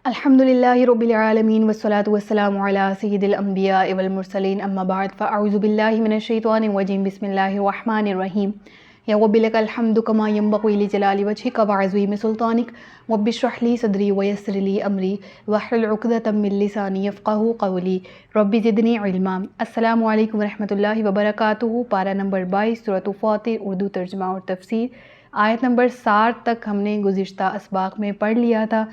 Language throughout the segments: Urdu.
الحمدللہ رب العالمین والصلاة والسلام علی سید الانبیاء والمرسلین اما بعد فاعوذ باللہ من الشیطان الرجیم بسم اللہ الرحمن الرحیم یا رب لک الحمد کما ینبغی لجلال وجہک وعظیم سلطانک رب اشرح لی صدری ویسر لی امری واحلل عقدۃ من لسانی یفقہوا قولی رب زدنی علما۔ السلام علیکم ورحمۃ اللہ وبرکاتہ۔ پارہ نمبر 22 سورۃ فاطر، اردو ترجمہ اور تفسیر، آیت نمبر 60 تک ہم نے گزشتہ اسباق میں پڑھ لیا تھا۔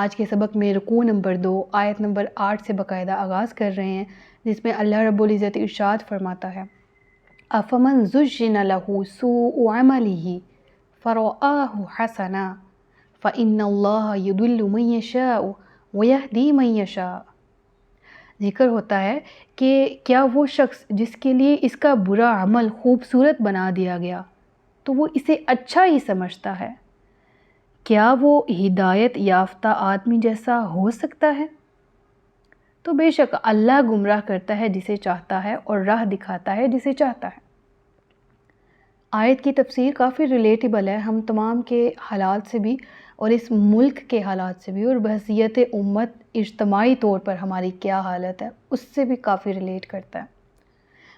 آج کے سبق میں رکوع نمبر 2 آیت نمبر 8 سے باقاعدہ آغاز کر رہے ہیں، جس میں اللہ رب العزت ارشاد فرماتا ہے افمن زُجِّنَ لَهُ سُوءُ عَمَلِهِ فَرَآهُ حَسَنًا فَإِنَّ اللَّهَ يُضِلُّ مَن يَشَاءُ وَيَهْدِي مَن يَشَاءُ۔ ذکر ہوتا ہے کہ کیا وہ شخص جس کے لیے اس کا برا عمل خوبصورت بنا دیا گیا تو وہ اسے اچھا ہی سمجھتا ہے، کیا وہ ہدایت یافتہ آدمی جیسا ہو سکتا ہے؟ تو بے شک اللہ گمراہ کرتا ہے جسے چاہتا ہے اور راہ دکھاتا ہے جسے چاہتا ہے۔ آیت کی تفسیر کافی ریلیٹیبل ہے، ہم تمام کے حالات سے بھی اور اس ملک کے حالات سے بھی، اور بحیثیت امت اجتماعی طور پر ہماری کیا حالت ہے اس سے بھی کافی ریلیٹ کرتا ہے۔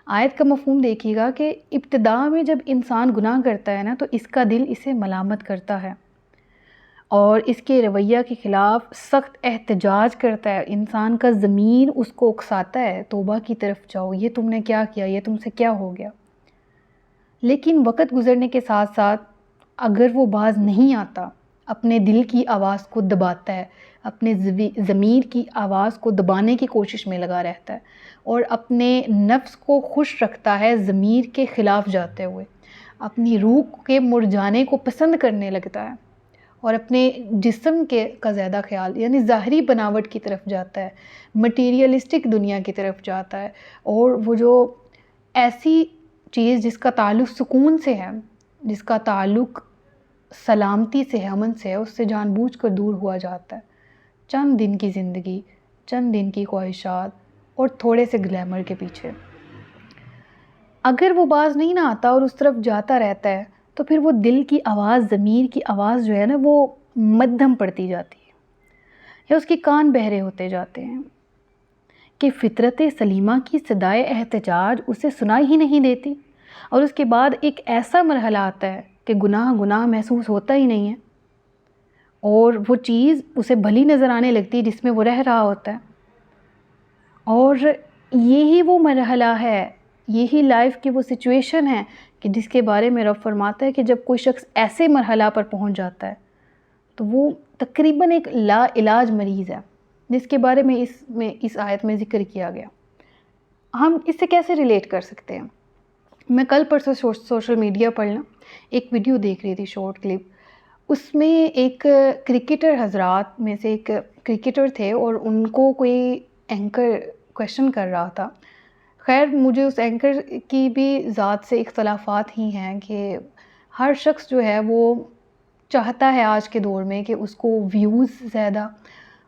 آیت کا مفہوم دیکھیے گا کہ ابتدا میں جب انسان گناہ کرتا ہے نا تو اس کا دل اسے ملامت کرتا ہے اور اس کے رویہ کے خلاف سخت احتجاج کرتا ہے، انسان کا ضمیر اس کو اکساتا ہے توبہ کی طرف جاؤ، یہ تم نے کیا کیا، یہ تم سے کیا ہو گیا۔ لیکن وقت گزرنے کے ساتھ ساتھ اگر وہ باز نہیں آتا، اپنے دل کی آواز کو دباتا ہے، اپنے ضمیر کی آواز کو دبانے کی کوشش میں لگا رہتا ہے اور اپنے نفس کو خوش رکھتا ہے ضمیر کے خلاف جاتے ہوئے، اپنی روح کے مرجانے کو پسند کرنے لگتا ہے اور اپنے جسم کا زیادہ خیال یعنی ظاہری بناوٹ کی طرف جاتا ہے، مٹیریلسٹک دنیا کی طرف جاتا ہے، اور وہ جو ایسی چیز جس کا تعلق سکون سے ہے، جس کا تعلق سلامتی سے ہے، امن سے ہے، اس سے جان بوجھ کر دور ہوا جاتا ہے۔ چند دن کی زندگی، چند دن کی خواہشات اور تھوڑے سے گلیمر کے پیچھے اگر وہ باز نہیں نہ آتا اور اس طرف جاتا رہتا ہے تو پھر وہ دل کی آواز، ضمیر کی آواز جو ہے نا وہ مدھم پڑتی جاتی ہے یا اس کے کان بہرے ہوتے جاتے ہیں کہ فطرت سلیمہ کی صدائے احتجاج اسے سنائی ہی نہیں دیتی، اور اس کے بعد ایک ایسا مرحلہ آتا ہے کہ گناہ محسوس ہوتا ہی نہیں ہے اور وہ چیز اسے بھلی نظر آنے لگتی ہے جس میں وہ رہ رہا ہوتا ہے۔ اور یہی وہ مرحلہ ہے، یہی لائف کی وہ سچویشن ہے کہ جس کے بارے میں رب فرماتا ہے کہ جب کوئی شخص ایسے مرحلہ پر پہنچ جاتا ہے تو وہ تقریباً ایک لا علاج مریض ہے، جس کے بارے میں اس آیت میں ذکر کیا گیا۔ ہم اس سے کیسے ریلیٹ کر سکتے ہیں؟ میں کل پرسوں سوشل میڈیا پر نا ایک ویڈیو دیکھ رہی تھی، شارٹ کلپ، اس میں ایک کرکٹر حضرات میں سے ایک کرکٹر تھے اور ان کو کوئی اینکر کویشچن کر رہا تھا۔ خیر مجھے اس اینکر کی بھی ذات سے اختلافات ہی ہیں کہ ہر شخص جو ہے وہ چاہتا ہے آج کے دور میں کہ اس کو ویوز زیادہ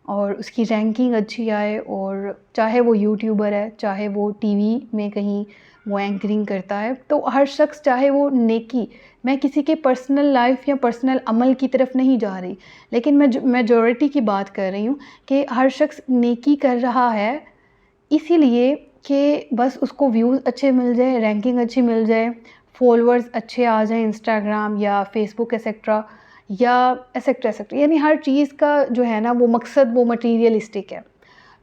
اور اس کی رینکنگ اچھی آئے، اور چاہے وہ یوٹیوبر ہے، چاہے وہ ٹی وی میں کہیں وہ اینکرنگ کرتا ہے، تو ہر شخص چاہے وہ نیکی، میں کسی کے پرسنل لائف یا پرسنل عمل کی طرف نہیں جا رہی، لیکن میں میجورٹی کی بات کر رہی ہوں کہ ہر شخص نیکی کر رہا ہے اسی لیے کہ بس اس کو ویوز اچھے مل جائے، رینکنگ اچھی مل جائے، فالوورز اچھے آ جائیں انسٹاگرام یا فیس بک ایسیکٹرا یا ایسیکٹرا ایسیکٹرا، یعنی ہر چیز کا جو ہے نا وہ مقصد وہ مٹیریلسٹک ہے۔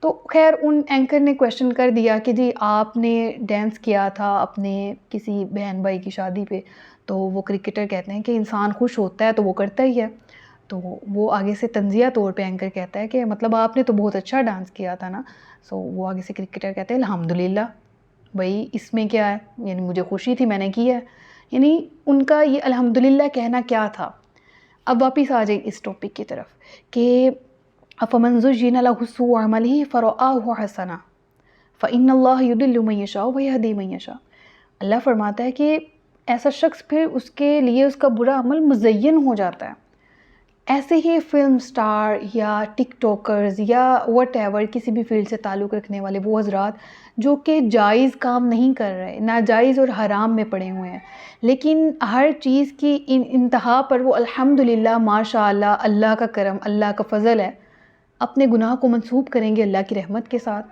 تو خیر ان اینکر نے کویشچن کر دیا کہ جی آپ نے ڈانس کیا تھا اپنے کسی بہن بھائی کی شادی پہ، تو وہ کرکٹر کہتے ہیں کہ انسان خوش ہوتا ہے تو وہ کرتا ہی ہے، تو وہ آگے سے تنزیہ طور پہ اینکر کہتا ہے کہ مطلب آپ نے تو بہت اچھا ڈانس کیا تھا نا، سو وہ آگے سے کرکٹر کہتے ہیں الحمدللہ، بھائی اس میں کیا ہے، یعنی مجھے خوشی تھی میں نے کیا ہے، یعنی ان کا یہ الحمدللہ کہنا کیا تھا۔ اب واپس آ جائیں اس ٹاپک کی طرف کہ افمن زُجِّنَ لَهُ سُوءُ عَمَلِهِ فَرَآهُ حَسَنًا فَإِنَّ اللَّهَ يُضِلُّ مَن يَشَاءُ وَيَهْدِي مَن يَشَاءُ۔ اللہ فرماتا ہے کہ ایسا شخص پھر اس کے لیے اس کا برا عمل مزین ہو جاتا ہے۔ ایسے ہی فلم سٹار یا ٹک ٹاکرز یا وٹ ایور کسی بھی فیلڈ سے تعلق رکھنے والے وہ حضرات جو کہ جائز کام نہیں کر رہے، ناجائز اور حرام میں پڑے ہوئے ہیں، لیکن ہر چیز کی انتہا پر وہ الحمدللہ ماشاء اللہ، اللہ کا کرم، اللہ کا فضل ہے، اپنے گناہ کو منسوب کریں گے اللہ کی رحمت کے ساتھ۔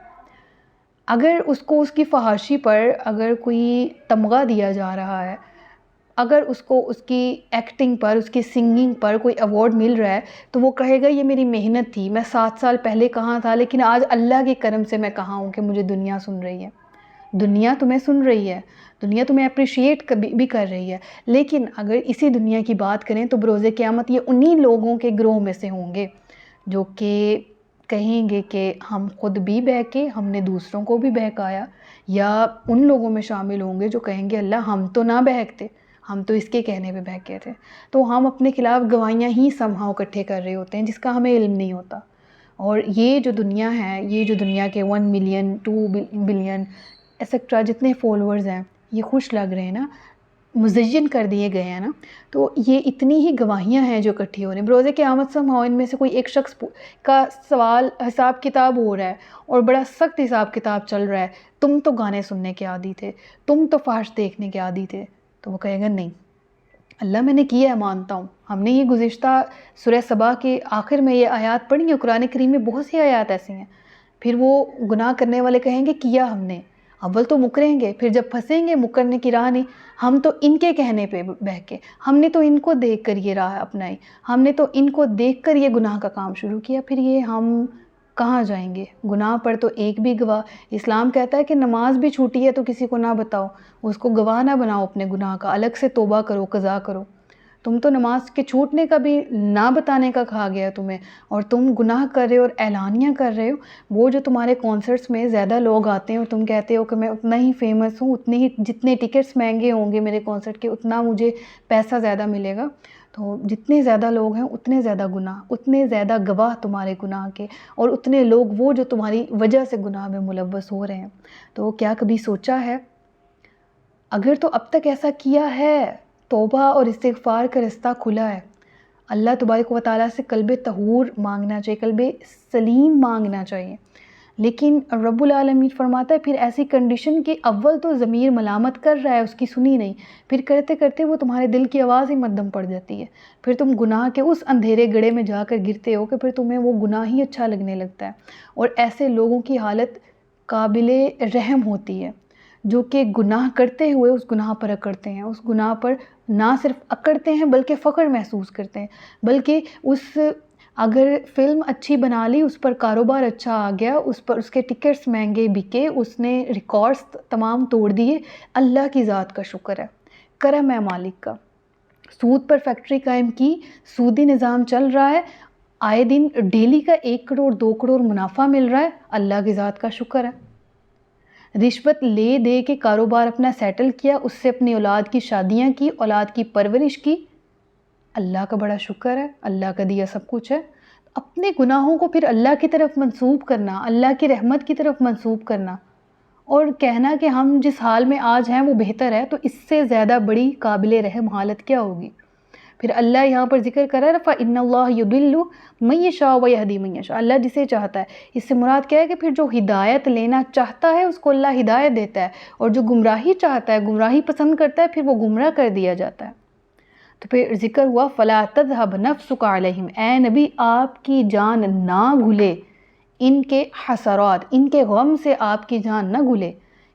اگر اس کو اس کی فحاشی پر اگر کوئی تمغہ دیا جا رہا ہے، اگر اس کو اس کی ایکٹنگ پر، اس کی سنگنگ پر کوئی ایوارڈ مل رہا ہے، تو وہ کہے گا یہ میری محنت تھی، میں 7 سال پہلے کہاں تھا لیکن آج اللہ کے کرم سے میں کہاں ہوں کہ مجھے دنیا سن رہی ہے۔ دنیا تمہیں سن رہی ہے، دنیا تمہیں اپریشیٹ بھی کر رہی ہے، لیکن اگر اسی دنیا کی بات کریں تو بروز قیامت یہ انہی لوگوں کے گروہ میں سے ہوں گے جو کہ کہیں گے کہ ہم خود بھی بہکے، ہم نے دوسروں کو بھی بہکایا، یا ان لوگوں میں شامل ہوں گے جو کہیں گے اللہ ہم تو نہ بہکتے، ہم تو اس کے کہنے پہ بہکے تھے۔ تو ہم اپنے خلاف گواہیاں ہی somehow اکٹھے کر رہے ہوتے ہیں جس کا ہمیں علم نہیں ہوتا۔ اور یہ جو دنیا ہے، یہ جو دنیا کے 1 ملین 2 بلین ایسیکٹرا جتنے فالوورز ہیں، یہ خوش لگ رہے ہیں نا، مزین کر دیے گئے ہیں نا، تو یہ اتنی ہی گواہیاں ہیں جو اکٹھی ہو رہی ہیں۔ بروز قیامت somehow ان میں سے کوئی ایک شخص کا سوال حساب کتاب ہو رہا ہے اور بڑا سخت حساب کتاب چل رہا ہے، تم تو گانے سننے کے عادی تھے، تم تو فحش دیکھنے کے عادی تھے، تو وہ کہے گا نہیں اللہ میں نے کیا ہے، مانتا ہوں۔ ہم نے یہ گزشتہ سورہ سبا کے آخر میں یہ آیات پڑھی ہیں، قرآن کریم میں بہت سی آیات ایسی ہیں۔ پھر وہ گناہ کرنے والے کہیں گے کیا ہم نے، اول تو مکریں گے، پھر جب پھنسیں گے مکرنے کی راہ نہیں، ہم تو ان کے کہنے پہ بہکے، ہم نے تو ان کو دیکھ کر یہ راہ اپنائی، ہم نے تو ان کو دیکھ کر یہ گناہ کا کام شروع کیا، پھر یہ ہم کہاں جائیں گے؟ گناہ پر تو ایک بھی گواہ۔ اسلام کہتا ہے کہ نماز بھی چھوٹی ہے تو کسی کو نہ بتاؤ، اس کو گواہ نہ بناؤ اپنے گناہ کا، الگ سے توبہ کرو، قضا کرو۔ تم تو نماز کے چھوٹنے کا بھی نہ بتانے کا کہا گیا تمہیں، اور تم گناہ کر رہے ہو اور اعلانیہ کر رہے ہو۔ وہ جو تمہارے کانسرٹس میں زیادہ لوگ آتے ہیں اور تم کہتے ہو کہ میں اتنا ہی فیمس ہوں، اتنے ہی جتنے ٹکٹس مہنگے ہوں گے میرے کانسرٹ کے اتنا مجھے پیسہ زیادہ ملے گا، تو جتنے زیادہ لوگ ہیں اتنے زیادہ گناہ، اتنے زیادہ گواہ تمہارے گناہ کے، اور اتنے لوگ وہ جو تمہاری وجہ سے گناہ میں ملوث ہو رہے ہیں۔ تو کیا کبھی سوچا ہے اگر تو اب تک ایسا کیا ہے، توبہ اور استغفار کا رستہ کھلا ہے، اللہ تبارک و تعالیٰ سے قلب طہور مانگنا چاہیے، قلب سلیم مانگنا چاہیے، لیکن رب العالمین فرماتا ہے پھر ایسی کنڈیشن کہ اول تو ضمیر ملامت کر رہا ہے، اس کی سنی نہیں، پھر کرتے کرتے وہ تمہارے دل کی آواز ہی مدھم پڑ جاتی ہے، پھر تم گناہ کے اس اندھیرے گڑھے میں جا کر گرتے ہو کہ پھر تمہیں وہ گناہ ہی اچھا لگنے لگتا ہے۔ اور ایسے لوگوں کی حالت قابل رحم ہوتی ہے جو کہ گناہ کرتے ہوئے اس گناہ پر اکڑتے ہیں، اس گناہ پر نہ صرف اکڑتے ہیں بلکہ فخر محسوس کرتے ہیں، بلکہ اگر فلم اچھی بنا لی، اس پر کاروبار اچھا آ گیا، اس پر اس کے ٹکٹس مہنگے بکے، اس نے ریکارڈز تمام توڑ دیے، اللہ کی ذات کا شکر ہے، کرم ہے مالک کا۔ سود پر فیکٹری قائم کی، سودی نظام چل رہا ہے، آئے دن ڈیلی کا 1 کروڑ 2 کروڑ منافع مل رہا ہے، اللہ کی ذات کا شکر ہے۔ رشوت لے دے کے کاروبار اپنا سیٹل کیا، اس سے اپنی اولاد کی شادیاں کی، اولاد کی پرورش کی، اللہ کا بڑا شکر ہے، اللہ کا دیا سب کچھ ہے۔ اپنے گناہوں کو پھر اللہ کی طرف منسوب کرنا، اللہ کی رحمت کی طرف منسوب کرنا، اور کہنا کہ ہم جس حال میں آج ہیں وہ بہتر ہے، تو اس سے زیادہ بڑی قابل رحم حالت کیا ہوگی؟ پھر اللہ یہاں پر ذکر کر رہا ہے فَإِنَّ اللَّهَ يُضِلُّ مَن يَشَاءُ وَيَهْدِي مَن يَشَاءُ، اللہ جسے چاہتا ہے۔ اس سے مراد کیا ہے کہ پھر جو ہدایت لینا چاہتا ہے اس کو اللہ ہدایت دیتا ہے، اور جو گمراہی چاہتا ہے، گمراہی پسند کرتا ہے، پھر وہ گمراہ کر دیا جاتا ہے۔ تو پھر ذکر ہوا فَلَا تَذْهَبْ نَفْسُكَ عَلَيْهِمْ، اے نبی آپ کی جان نہ گھلے ان کے حسرات، ان کے غم سے آپ کی جان نہ گھلے۔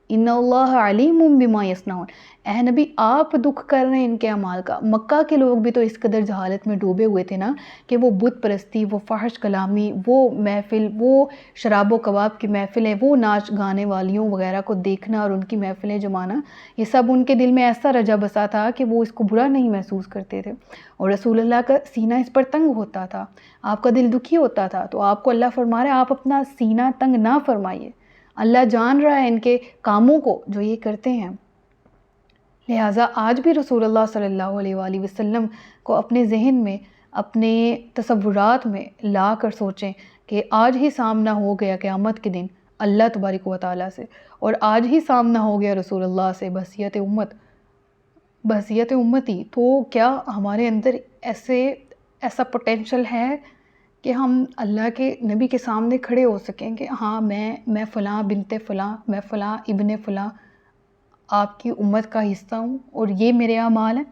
ان اللہ علیم بما یصنعون، اے نبی آپ دکھ کر رہے ہیں ان کے اعمال کا۔ مکہ کے لوگ بھی تو اس قدر جہالت میں ڈوبے ہوئے تھے نا کہ وہ بت پرستی، وہ فحش کلامی، وہ محفل، وہ شراب و کباب کی محفلیں، وہ ناچ گانے والیوں وغیرہ کو دیکھنا اور ان کی محفلیں جمانا، یہ سب ان کے دل میں ایسا رجا بسا تھا کہ وہ اس کو برا نہیں محسوس کرتے تھے، اور رسول اللہ کا سینہ اس پر تنگ ہوتا تھا، آپ کا دل دکھی ہوتا تھا۔ تو آپ کو اللہ فرما رہا ہے آپ اپنا سینہ تنگ نہ فرمائیے، اللہ جان رہا ہے ان کے کاموں کو جو یہ کرتے ہیں۔ لہٰذا آج بھی رسول اللہ صلی اللہ علیہ وآلہ وسلم کو اپنے ذہن میں، اپنے تصورات میں لا کر سوچیں کہ آج ہی سامنا ہو گیا قیامت کے دن اللہ تبارک و تعالیٰ سے، اور آج ہی سامنا ہو گیا رسول اللہ سے بحیثیت امتی، تو کیا ہمارے اندر ایسا پوٹینشل ہے کہ ہم اللہ کے نبی کے سامنے کھڑے ہو سکیں کہ ہاں میں فلاں بنت فلاں، میں فلاں ابن فلاں آپ کی امت کا حصہ ہوں اور یہ میرے اعمال ہیں؟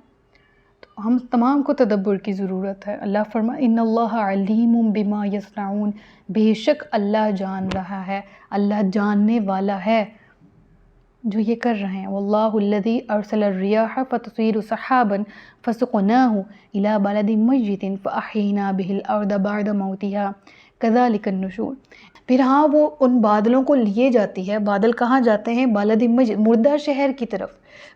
تو ہم تمام کو تدبر کی ضرورت ہے۔ اللہ فرمائے ان اللہ علیم بما یصنعون، بے شک اللہ جان رہا ہے، اللہ جاننے والا ہے جو یہ کر رہے ہیں۔ واللہ الذی ارسل الریاح فتثیر سحابا فسقناہ الی بلد میت فاحیینا بہ الارض بعد موتها کذالک النشور۔ پھر ہاں وہ ان بادلوں کو لیے جاتی ہے، بادل کہاں جاتے ہیں؟ بلد میت، مردہ شہر کی طرف۔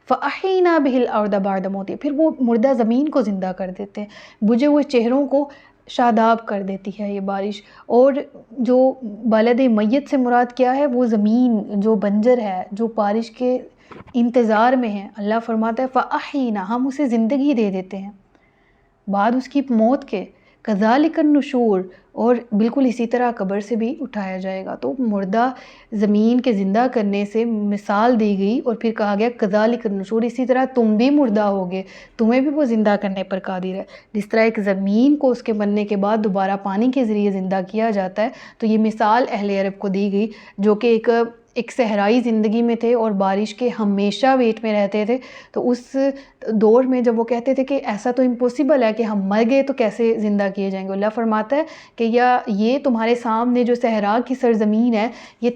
فاحیینا بہ الارض بعد موتها، پھر وہ مردہ زمین کو زندہ کر دیتے ہیں، بجھے ہوئے چہروں کو شاداب کر دیتی ہے یہ بارش۔ اور جو بلد میت سے مراد کیا ہے؟ وہ زمین جو بنجر ہے، جو بارش کے انتظار میں ہے، اللہ فرماتا ہے فَأَحْيِنَا، ہم اسے زندگی دے دیتے ہیں بعد اس کی موت کے۔ کذالک النشور، اور بالکل اسی طرح قبر سے بھی اٹھایا جائے گا۔ تو مردہ زمین کے زندہ کرنے سے مثال دی گئی، اور پھر کہا گیا کذالک النشور، اسی طرح تم بھی مردہ ہوگے، تمہیں بھی وہ زندہ کرنے پر قادر ہے۔ جس طرح ایک زمین کو اس کے بننے کے بعد دوبارہ پانی کے ذریعے زندہ کیا جاتا ہے، تو یہ مثال اہل عرب کو دی گئی جو کہ ایک صحرائی زندگی میں تھے اور بارش کے ہمیشہ ویٹ میں رہتے تھے۔ تو اس دور میں جب وہ کہتے تھے کہ ایسا تو امپوسیبل ہے کہ ہم مر گئے تو کیسے زندہ کیے جائیں گے، اللہ فرماتا ہے کہ یا یہ تمہارے سامنے جو صحرا کی سرزمین ہے، یہ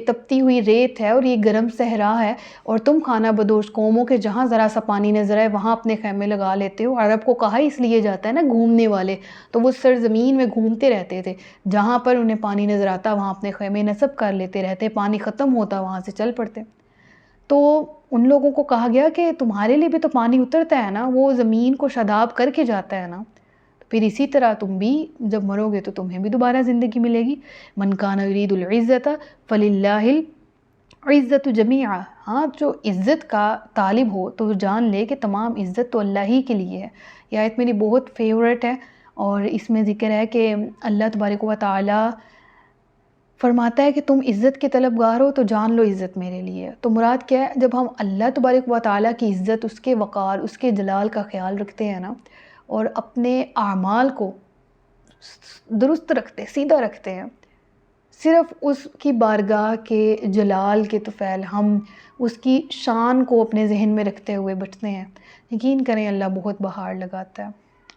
تپتی ہوئی ریت ہے اور یہ گرم صحرا ہے، اور تم خانہ بدوش قوموں کے جہاں ذرا سا پانی نظر آئے وہاں اپنے خیمے لگا لیتے ہو۔ عرب کو کہا اس لیے جاتا ہے نا گھومنے والے، تو وہ سرزمین میں گھومتے رہتے تھے، جہاں پر انہیں پانی نظر آتا وہاں اپنے خیمے نصب کر لیتے رہتے، پانی ختم ہوتا وہاں سے چل پڑتے۔ تو ان لوگوں کو کہا گیا کہ تمہارے لیے بھی تو پانی اترتا ہے نا، وہ زمین کو شاداب کر کے جاتا ہے نا، پھر اسی طرح تم بھی جب مرو گے تو تمہیں بھی دوبارہ زندگی ملے گی۔ من کان یرید العزت فللہ العزت جمیعا، ہاں جو عزت کا طالب ہو تو جان لے کہ تمام عزت تو اللہ ہی کے لیے ہے۔ یہ آیت میری بہت فیورٹ ہے، اور اس میں ذکر ہے کہ اللہ تبارک و تعالی فرماتا ہے کہ تم عزت کے طلبگار ہو تو جان لو عزت میرے لیے۔ تو مراد کیا ہے؟ جب ہم اللہ تبارک و تعالیٰ کی عزت، اس کے وقار، اس کے جلال کا خیال رکھتے ہیں نا، اور اپنے اعمال کو درست رکھتے، سیدھا رکھتے ہیں، صرف اس کی بارگاہ کے جلال کے طفیل ہم اس کی شان کو اپنے ذہن میں رکھتے ہوئے بچتے ہیں، یقین کریں اللہ بہت بہار لگاتا ہے،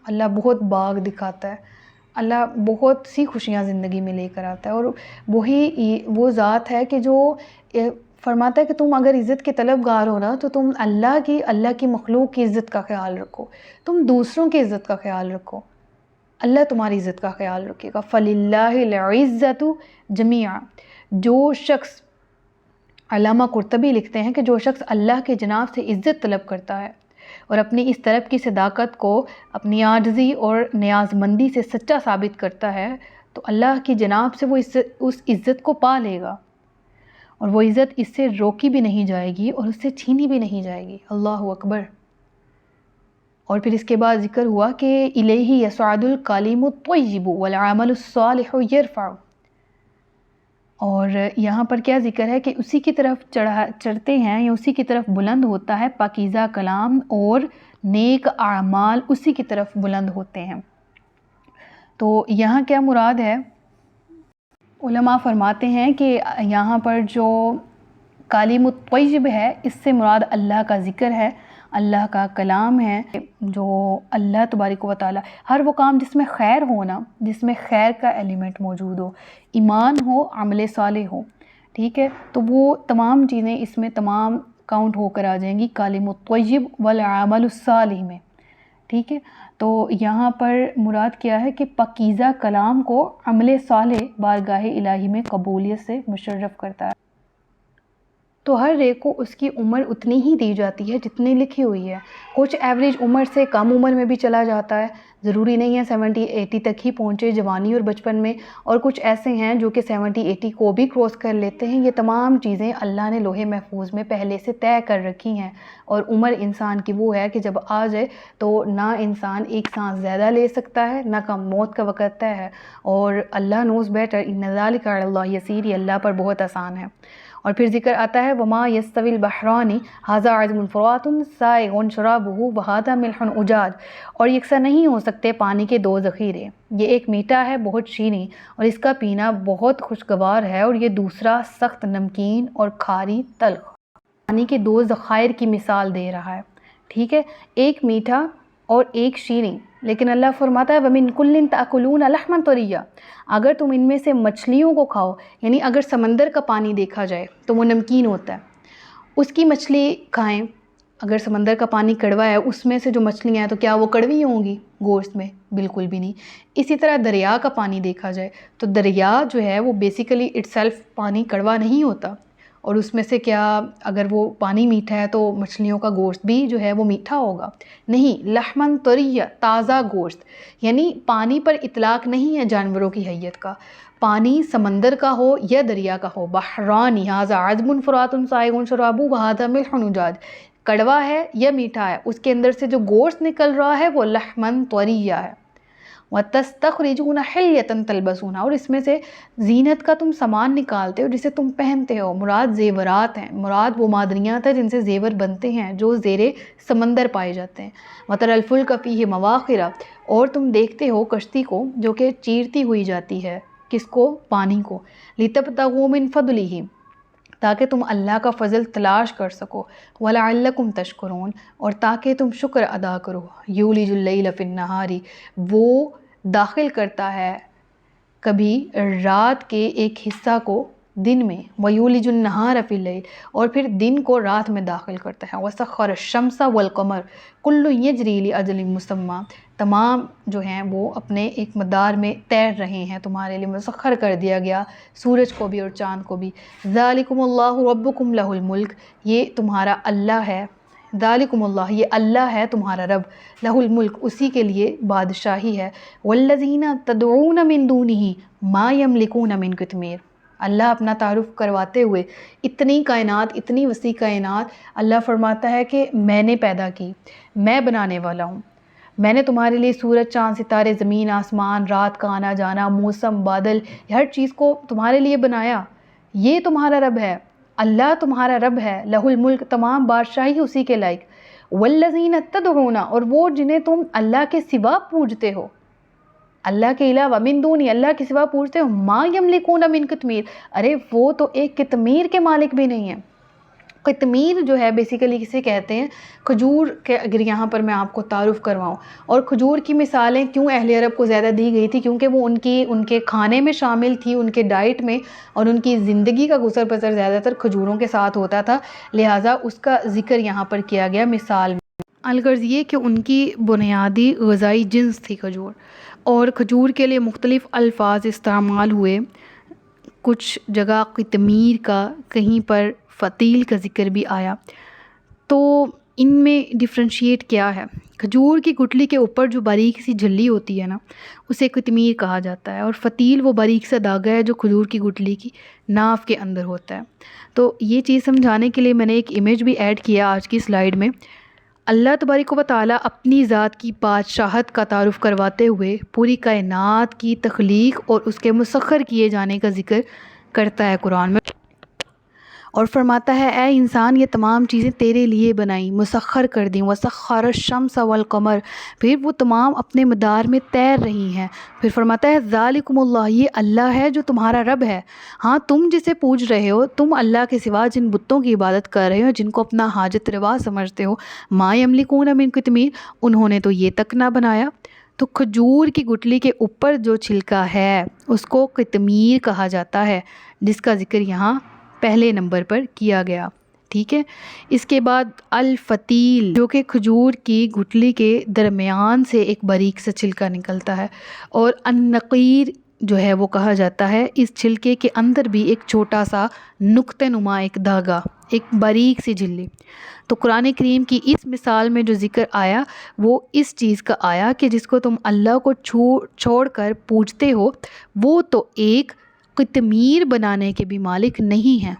اللہ بہت باغ دکھاتا ہے، اللہ بہت سی خوشیاں زندگی میں لے کر آتا ہے۔ اور وہی وہ ذات ہے کہ جو فرماتا ہے کہ تم اگر عزت کے طلبگار ہو نا تو تم اللہ کی مخلوق کی عزت کا خیال رکھو، تم دوسروں کی عزت کا خیال رکھو، اللہ تمہاری عزت کا خیال رکھے گا۔ فَلِلَّهِ الْعِزَّةُ جَمِيعًا، جو شخص، علامہ قرطبی لکھتے ہیں کہ جو شخص اللہ کے جناب سے عزت طلب کرتا ہے اور اپنی اس طلب کی صداقت کو اپنی عاجزی اور نیاز مندی سے سچا ثابت کرتا ہے تو اللہ کی جناب سے وہ اس عزت کو پا لے گا، اور وہ عزت اس سے روکی بھی نہیں جائے گی اور اس سے چھینی بھی نہیں جائے گی۔ اللہ اکبر۔ اور پھر اس کے بعد ذکر ہوا کہ الیہ یصعد الکلم الطیب والعمل الصالح یرفع، اور یہاں پر کیا ذکر ہے کہ اسی کی طرف چڑھتے ہیں یا اسی کی طرف بلند ہوتا ہے پاکیزہ کلام، اور نیک اعمال اسی کی طرف بلند ہوتے ہیں۔ تو یہاں کیا مراد ہے؟ علماء فرماتے ہیں کہ یہاں پر جو کلم الطیب ہے اس سے مراد اللہ کا ذکر ہے، اللہ کا کلام ہے، جو اللہ تبارک و تعالی ہر وہ کام جس میں خیر ہو نا، جس میں خیر کا ایلیمنٹ موجود ہو، ایمان ہو، عمل صالح ہو، ٹھیک ہے، تو وہ تمام چیزیں اس میں تمام کاؤنٹ ہو کر آ جائیں گی کلم الطیب والعمل الصالح میں، ٹھیک ہے۔ تو یہاں پر مراد کیا ہے کہ پاکیزہ کلام کو عمل صالح بارگاہ الہی میں قبولیت سے مشرف کرتا ہے۔ تو ہر ایک کو اس کی عمر اتنی ہی دی جاتی ہے جتنی لکھی ہوئی ہے، کچھ ایوریج عمر سے کم عمر میں بھی چلا جاتا ہے، ضروری نہیں ہے 70-80 تک ہی پہنچے جوانی اور بچپن میں، اور کچھ ایسے ہیں جو کہ 70-80 کو بھی کراس کر لیتے ہیں۔ یہ تمام چیزیں اللہ نے لوح محفوظ میں پہلے سے طے کر رکھی ہیں، اور عمر انسان کی وہ ہے کہ جب آ جائے تو نہ انسان ایک سانس زیادہ لے سکتا ہے، نہ کم موت کا وقت طے ہے، اور اللہ نوز بیٹر، ان ذالک علی اللہ یسیر، یہ اللہ پر بہت آسان ہے۔ اور پھر ذکر آتا ہے وما یستوی البحران ھذا عذب فرات سائغ شرابہ وھذا ملح اجاج، اور یکساں نہیں ہو سکتے پانی کے دو ذخیرے، یہ ایک میٹھا ہے بہت شیریں اور اس کا پینا بہت خوشگوار ہے، اور یہ دوسرا سخت نمکین اور کھاری تلخ۔ پانی کے دو ذخائر کی مثال دے رہا ہے، ٹھیک ہے، ایک میٹھا اور ایک شیریں، لیکن اللہ فرماتا ہے وَمِن كُلٍّ تَأْكُلُونَ لَحْمًا طَرِيًّا، اگر تم ان میں سے مچھلیوں کو کھاؤ، یعنی اگر سمندر کا پانی دیکھا جائے تو وہ نمکین ہوتا ہے، اس کی مچھلی کھائیں۔ اگر سمندر کا پانی کڑوا ہے، اس میں سے جو مچھلیاں ہیں تو کیا وہ کڑوی ہوں گی گوشت میں؟ بالکل بھی نہیں۔ اسی طرح دریا کا پانی دیکھا جائے تو دریا جو ہے وہ بیسیکلی اٹ سیلف پانی کڑوا نہیں ہوتا، اور اس میں سے کیا اگر وہ پانی میٹھا ہے تو مچھلیوں کا گوشت بھی جو ہے وہ میٹھا ہوگا؟ نہیں، لحمن طریہ، تازہ گوشت، یعنی پانی پر اطلاق نہیں ہے جانوروں کی حیت کا، پانی سمندر کا ہو یا دریا کا ہو، بحران ھذا عذب فرات سائغ شرابہ وھذا ملح اجاج، کڑوا ہے یا میٹھا ہے، اس کے اندر سے جو گوشت نکل رہا ہے وہ لحمن طریہ ہے۔ وَتَسْتَخْرِجُونَ حِلْيَةً تَلْبَسُونَ، اور اس میں سے زینت کا تم سامان نکالتے ہو جسے تم پہنتے ہو، مراد زیورات ہیں، مراد وہ معدنیات ہیں جن سے زیور بنتے ہیں جو زیر سمندر پائے جاتے ہیں۔ وَتَرَى الْفُلْكَ فِيهِ مَوَاخِرَ، اور تم دیکھتے ہو کشتی کو جو کہ چیرتی ہوئی جاتی ہے، کس کو؟ پانی کو، لِتَبْتَغُوا مِنْ فَضْلِهِ، تاکہ تم اللہ کا فضل تلاش کر سکو، وَلَعَلَّكُمْ تَشْكُرُونَ، اور تاکہ تم شکر ادا کرو۔ یولج اللیل فی النہار، وہ داخل کرتا ہے کبھی رات کے ایک حصہ کو دن میں، وَيُولِجُ النَّهَارَ فِي اللَّيْلِ، اور پھر دن کو رات میں داخل کرتا ہے، وَسَخَّرَ الشَّمْسَ وَالْقَمَرَ كُلٌّ يَجْرِي لِأَجَلٍ مُّسَمًّى، تمام جو ہیں وہ اپنے ایک مدار میں تیر رہے ہیں، تمہارے لیے مسخر کر دیا گیا سورج کو بھی اور چاند کو بھی۔ ذَلِكُمُ اللَّهُ رَبُّكُمْ لَهُ الْمُلْكُ، یہ تمہارا اللہ ہے، ذالکم اللہ، یہ اللہ ہے تمہارا رب، لہ الملک، اسی کے لیے بادشاہی ہے، والذین تدعون من دونہ ما یملکون من قطمیر، اللہ اپنا تعارف کرواتے ہوئے اتنی کائنات، اتنی وسیع کائنات، اللہ فرماتا ہے کہ میں نے پیدا کی، میں بنانے والا ہوں، میں نے تمہارے لیے سورج، چاند، ستارے، زمین، آسمان، رات کا آنا جانا، موسم، بادل، ہر چیز کو تمہارے لیے بنایا، یہ تمہارا رب ہے، اللہ تمہارا رب ہے، لہ الملک، تمام بادشاہی اسی کے لائق، والذین تدعون، اور وہ جنہیں تم اللہ کے سوا پوجتے ہو، اللہ کے علاوہ، من دونی، اللہ کے سوا پوجتے ہو، ما یملکون من قطمیر، ارے وہ تو ایک قطمیر کے مالک بھی نہیں ہیں۔ قطمیر جو ہے بیسیکلی کسے کہتے ہیں؟ کھجور کے، اگر یہاں پر میں آپ کو تعارف کرواؤں، اور کھجور کی مثالیں کیوں اہل عرب کو زیادہ دی گئی تھی؟ کیونکہ وہ ان کے کھانے میں شامل تھی، ان کے ڈائٹ میں، اور ان کی زندگی کا گزر بسر زیادہ تر کھجوروں کے ساتھ ہوتا تھا، لہٰذا اس کا ذکر یہاں پر کیا گیا مثال میں۔ الغرض یہ کہ ان کی بنیادی غذائی جنس تھی کھجور، اور کھجور کے لیے مختلف الفاظ استعمال ہوئے، کچھ جگہ قطمیر کا، کہیں پر فتیل کا ذکر بھی آیا، تو ان میں ڈفرینشیٹ کیا ہے؟ کھجور کی گٹلی کے اوپر جو باریک سی جھلی ہوتی ہے نا، اسے قطمیر کہا جاتا ہے، اور فتیل وہ باریک سا داغا ہے جو کھجور کی گٹلی کی ناف کے اندر ہوتا ہے۔ تو یہ چیز سمجھانے کے لیے میں نے ایک امیج بھی ایڈ کیا آج کی سلائیڈ میں۔ اللہ تبارک و تعالیٰ اپنی ذات کی بادشاہت کا تعارف کرواتے ہوئے پوری کائنات کی تخلیق اور اس کے مسخر کیے جانے کا ذکر کرتا ہے قرآن میں، اور فرماتا ہے اے انسان یہ تمام چیزیں تیرے لیے بنائیں، مسخر کر دیں، وسخر الشمس والقمر، پھر وہ تمام اپنے مدار میں تیر رہی ہیں، پھر فرماتا ہے ذالکم اللہ، یہ اللہ ہے جو تمہارا رب ہے، ہاں تم جسے پوج رہے ہو، تم اللہ کے سوا جن بتوں کی عبادت کر رہے ہو، جن کو اپنا حاجت روا سمجھتے ہو، ما یملکون من قطمیر، انہوں نے تو یہ تک نہ بنایا۔ تو کھجور کی گٹلی کے اوپر جو چھلکا ہے اس کو قطمیر کہا جاتا ہے، جس کا ذکر یہاں پہلے نمبر پر کیا گیا، ٹھیک ہے۔ اس کے بعد الفتیل، جو کہ کھجور کی گٹلی کے درمیان سے ایک باریک سا چھلکا نکلتا ہے، اور النقیر جو ہے وہ کہا جاتا ہے اس چھلکے کے اندر بھی ایک چھوٹا سا نقطہ نما ایک دھاگا، ایک باریک سی جھلی۔ تو قرآن کریم کی اس مثال میں جو ذکر آیا وہ اس چیز کا آیا کہ جس کو تم اللہ کو چھوڑ کر پوجتے ہو، وہ تو ایک قطمیر بنانے کے بھی مالک نہیں ہیں،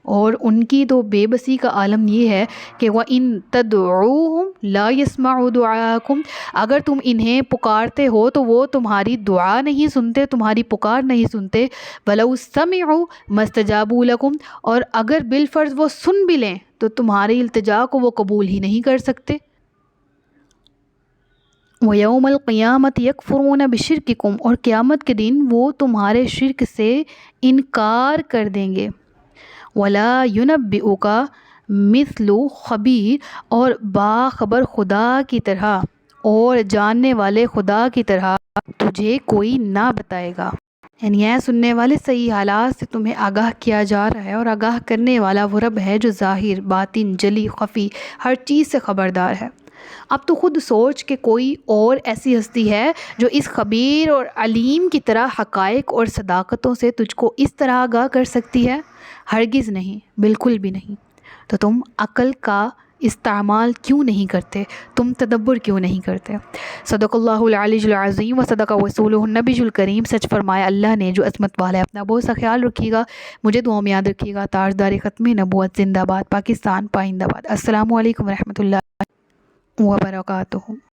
اور ان کی تو بے بسی کا عالم یہ ہے کہ وَإِن تَدْعُوهُمْ لَا يَسْمَعُوا دُعَاءَكُمْ، اگر تم انہیں پکارتے ہو تو وہ تمہاری دعا نہیں سنتے، تمہاری پکار نہیں سنتے، وَلَوْ سَمِعُوا مَا اسْتَجَابُوا لَكُمْ، اور اگر بالفرض وہ سن بھی لیں تو تمہاری التجا کو وہ قبول ہی نہیں کر سکتے۔ وَيَوْمَ الْقِيَامَةِ يَكْفُرُونَ بِشِرْكِكُمْ، اور قیامت کے دن وہ تمہارے شرک سے انکار کر دیں گے۔ وَلَا يُنَبِّئُكَ مِثْلُ خَبِيرٍ، اور باخبر خدا کی طرح اور جاننے والے خدا کی طرح تجھے کوئی نہ بتائے گا۔ یعنی اے سننے والے، صحیح حالات سے تمہیں آگاہ کیا جا رہا ہے، اور آگاہ کرنے والا وہ رب ہے جو ظاہر، باطن، جلی، خفی ہر چیز سے خبردار ہے۔ اب تو خود سوچ کہ کوئی اور ایسی ہستی ہے جو اس خبیر اور علیم کی طرح حقائق اور صداقتوں سے تجھ کو اس طرح آگاہ کر سکتی ہے؟ ہرگز نہیں، بالکل بھی نہیں۔ تو تم عقل کا استعمال کیوں نہیں کرتے؟ تم تدبر کیوں نہیں کرتے؟ صدق اللہ العلی العظیم و صدق رسولہ النبی الکریم۔ سچ فرمایا اللہ نے جو عظمت والا ہے۔ اپنا بہت سا خیال رکھیے گا، مجھے دعاؤں میں یاد رکھیے گا۔ تاجدار ختم نبوت زندہ باد، پاکستان پائندہ باد۔ السلام علیکم ورحمۃ اللہ وبرکاتہ۔